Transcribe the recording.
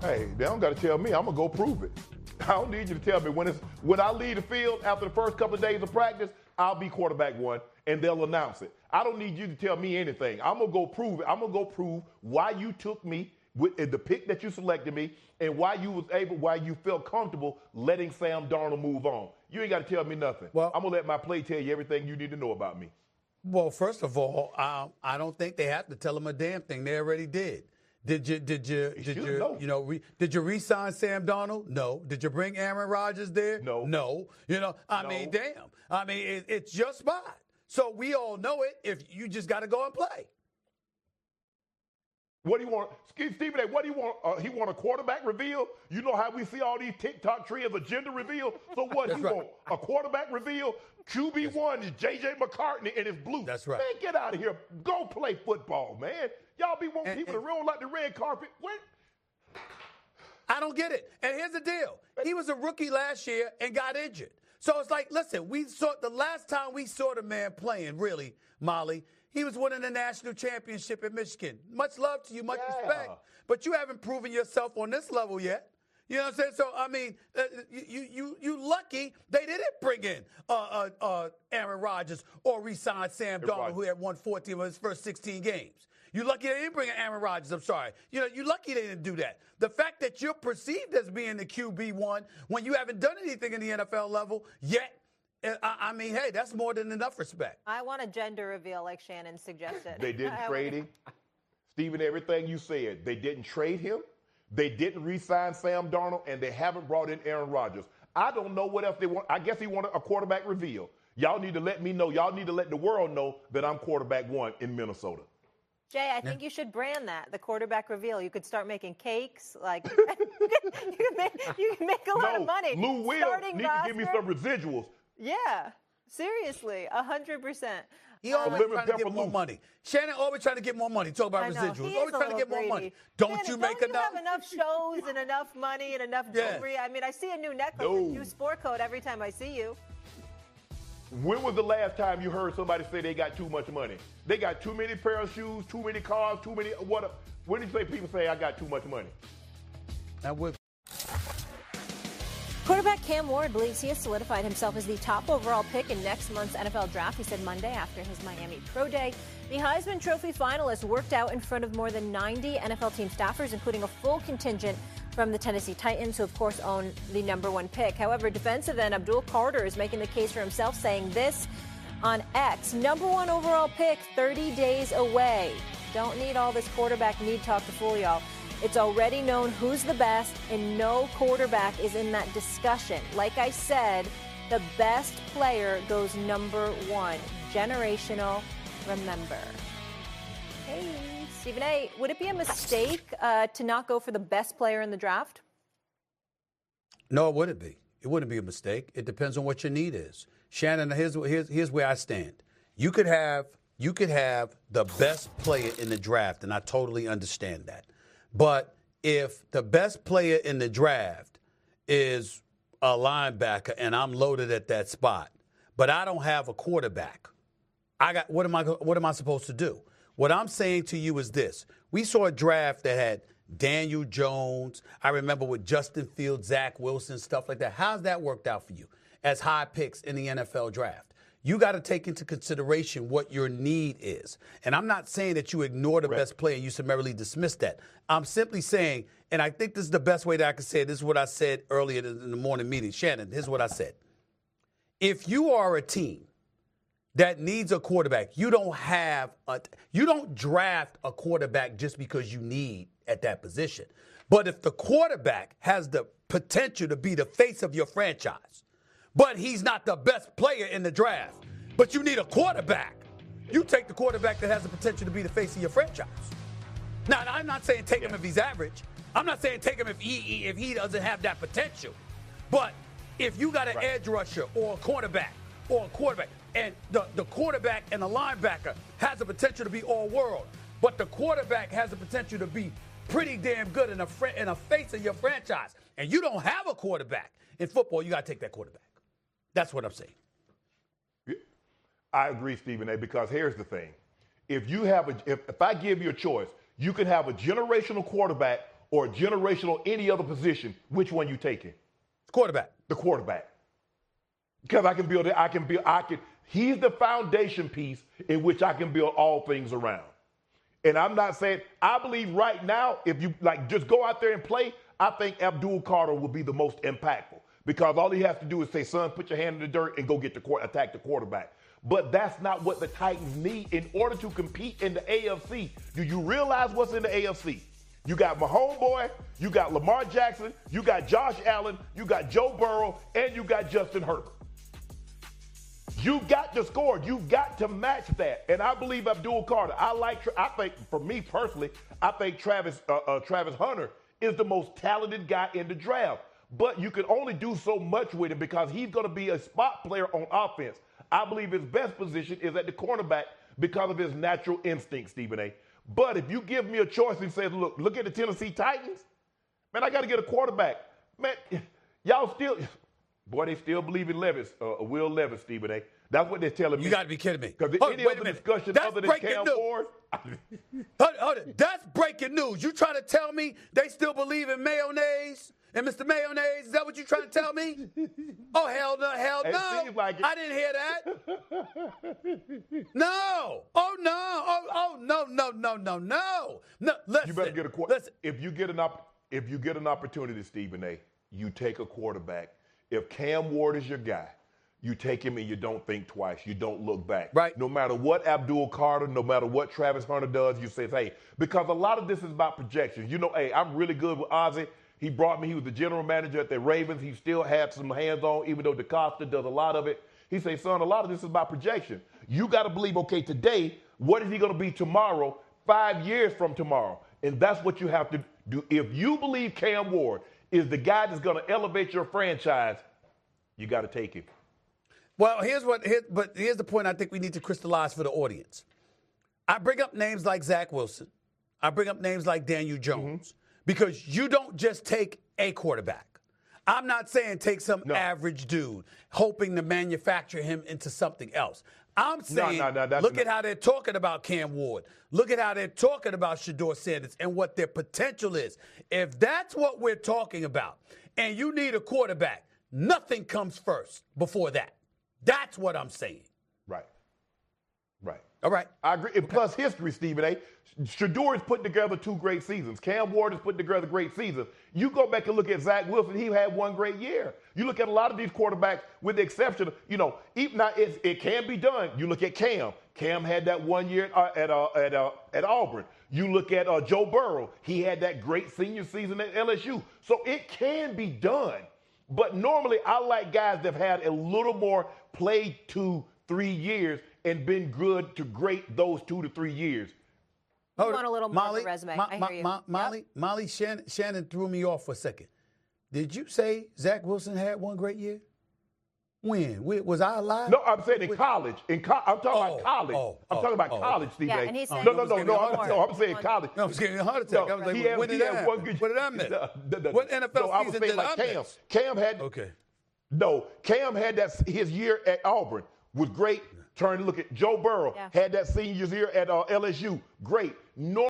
Hey, they don't got to tell me. I'm going to go prove it. I don't need you to tell me. When I leave the field after the first couple of days of practice, I'll be quarterback one, and they'll announce it. I don't need you to tell me anything. I'm going to go prove it. I'm going to go prove why you took me with the pick that you selected me and why you felt comfortable letting Sam Darnold move on. You ain't got to tell me nothing. Well, I'm going to let my play tell you everything you need to know about me. Well, first of all, I don't think they have to tell him a damn thing. They already did. Did you re-sign Sam Darnold? No. Did you bring Aaron Rodgers there? No. No. I mean, damn. I mean, it's your spot. So we all know it. If you just got to go and play. What do you want? Stephen A., what do you want? He want a quarterback reveal? You know how we see all these TikTok trends of gender reveal? So what he want? A quarterback reveal? QB1 is McCarthy and it's blue. That's right. Man, get out of here. Go play football, man. Y'all be wanting people to roll out the red carpet. What? I don't get it. And here's the deal. He was a rookie last year and got injured. So it's like, listen, the last time we saw the man playing, really, Molly, he was winning the national championship in Michigan. Much love to you, much respect. But you haven't proven yourself on this level yet. You know what I'm saying? So, I mean, you lucky they didn't bring in Aaron Rodgers or re-sign Sam Darnold, who had won 14 of his first 16 games. You lucky they didn't bring in Aaron Rodgers. I'm sorry. You lucky they didn't do that. The fact that you're perceived as being the QB1 when you haven't done anything in the NFL level yet, I mean, hey, that's more than enough respect. I want a gender reveal like Shannon suggested. They didn't trade him. Stephen, everything you said, they didn't trade him. They didn't re-sign Sam Darnold, and they haven't brought in Aaron Rodgers. I don't know what else they want. I guess he wanted a quarterback reveal. Y'all need to let me know. Y'all need to let the world know that I'm quarterback one in Minnesota. Jay, I think you should brand that, the quarterback reveal. You could start making cakes. Like, you can make a lot of money. Lou Will need to give me some residuals. Yeah, seriously, 100%. He always trying to get more money. Shannon always trying to get more money. Talk about residuals. Always trying to get more money. Don't you make enough? Don't you have enough shows and enough money and enough jewelry? I mean, I see a new necklace and a new sport coat every time I see you. When was the last time you heard somebody say they got too much money? They got too many pair of shoes, too many cars, too many what? When did you say people say I got too much money? Quarterback Cam Ward believes he has solidified himself as the top overall pick in next month's NFL draft. He said Monday after his Miami Pro Day. The Heisman Trophy finalist worked out in front of more than 90 NFL team staffers, including a full contingent from the Tennessee Titans, who of course own the #1 pick. However, defensive end Abdul Carter is making the case for himself, saying this on X: #1 overall pick, 30 days away. Don't need all this quarterback need talk to fool y'all. It's already known who's the best, and no quarterback is in that discussion. Like I said, the best player goes #1. Generational, remember. Hey, Stephen A., would it be a mistake to not go for the best player in the draft? No, it wouldn't be. It wouldn't be a mistake. It depends on what your need is. Shannon, here's where I stand. You could have the best player in the draft, and I totally understand that. But if the best player in the draft is a linebacker and I'm loaded at that spot, but I don't have a quarterback, what am I supposed to do? What I'm saying to you is this. We saw a draft that had Daniel Jones. I remember with Justin Fields, Zach Wilson, stuff like that. How's that worked out for you as high picks in the NFL draft? You got to take into consideration what your need is. And I'm not saying that you ignore the best player and you summarily dismiss that. I'm simply saying, and I think this is the best way that I can say it. This is what I said earlier in the morning meeting. Shannon, this is what I said. If you are a team that needs a quarterback, you don't draft a quarterback just because you need at that position. But if the quarterback has the potential to be the face of your franchise, but he's not the best player in the draft, but you need a quarterback, you take the quarterback that has the potential to be the face of your franchise. Now, I'm not saying take him if he's average. I'm not saying take him if he doesn't have that potential. But if you got an edge rusher or a quarterback, and the quarterback and the linebacker has the potential to be all-world, but the quarterback has the potential to be pretty damn good in a face of your franchise, and you don't have a quarterback in football, you got to take that quarterback. That's what I'm saying. I agree, Stephen A., because here's the thing. If I give you a choice, you can have a generational quarterback or generational any other position, which one you taking? Quarterback. The quarterback. Because I can build it. He's the foundation piece in which I can build all things around. And I'm not saying, I believe right now, if you just go out there and play, I think Abdul Carter will be the most impactful. Because all he has to do is say, son, put your hand in the dirt and go attack the quarterback. But that's not what the Titans need in order to compete in the AFC. Do you realize what's in the AFC? You got Mahomes boy, you got Lamar Jackson, you got Josh Allen, you got Joe Burrow, and you got Justin Herbert. You got to score. You got to match that. And I believe Abdul Carter. I think, for me personally, I think Travis Hunter is the most talented guy in the draft. But you can only do so much with him because he's going to be a spot player on offense. I believe his best position is at the cornerback because of his natural instinct, Stephen A. But if you give me a choice and say, look at the Tennessee Titans, man, I got to get a quarterback. Man, y'all still, boy, they still believe in Will Levis, Stephen A. That's what they're telling me. You got to be kidding me. Because any other discussion other than Cam Ward. Hold on. That's breaking news. You trying to tell me they still believe in mayonnaise? And Mr. Mayonnaise, is that what you trying to tell me? Oh, hell no. Seems like it. I didn't hear that. No. Oh, no. Oh, no. No, listen. You better get a quarterback. If you get an opportunity, Stephen A., you take a quarterback. If Cam Ward is your guy, you take him and you don't think twice. You don't look back. Right. No matter what Abdul Carter, no matter what Travis Hunter does, you say, hey, because a lot of this is about projections. You know, hey, I'm really good with Ozzie. He brought me. He was the general manager at the Ravens. He still had some hands-on, even though DeCosta does a lot of it. He says, son, a lot of this is about projection. You got to believe, okay, today, what is he going to be tomorrow, 5 years from tomorrow? And that's what you have to do. If you believe Cam Ward is the guy that's going to elevate your franchise, you got to take him. Well, here's the point I think we need to crystallize for the audience. I bring up names like Zach Wilson. I bring up names like Daniel Jones. Mm-hmm. Because you don't just take a quarterback. I'm not saying take some average dude, hoping to manufacture him into something else. I'm saying look at how they're talking about Cam Ward. Look at how they're talking about Shedeur Sanders and what their potential is. If that's what we're talking about, and you need a quarterback, nothing comes first before that. That's what I'm saying. Right. All right. I agree. And plus history, Stephen A. Shedeur has put together 2 great seasons. Cam Ward has put together great seasons. You go back and look at Zach Wilson, he had 1 great year. You look at a lot of these quarterbacks, with the exception of, even now it can be done. You look at Cam. Cam had that 1 year at Auburn. You look at Joe Burrow. He had that great senior season at LSU. So it can be done. But normally I like guys that have had a little more play 2-3 years and been good to great those 2 to 3 years. You want a little more of a resume. I hear you. Molly, Shannon threw me off for a second. Did you say Zach Wilson had 1 great year? When? Was I alive? No, I'm saying in college. I'm talking about college. I'm talking about college, Steve. Yeah, and he said no. I'm saying college. No, I was getting a heart attack. I was like, when did that? What did I miss? What NFL season did I miss? Cam had. Okay. No, Cam had his year at Auburn was great. Turn to look at Joe Burrow, had that senior year at LSU. Great.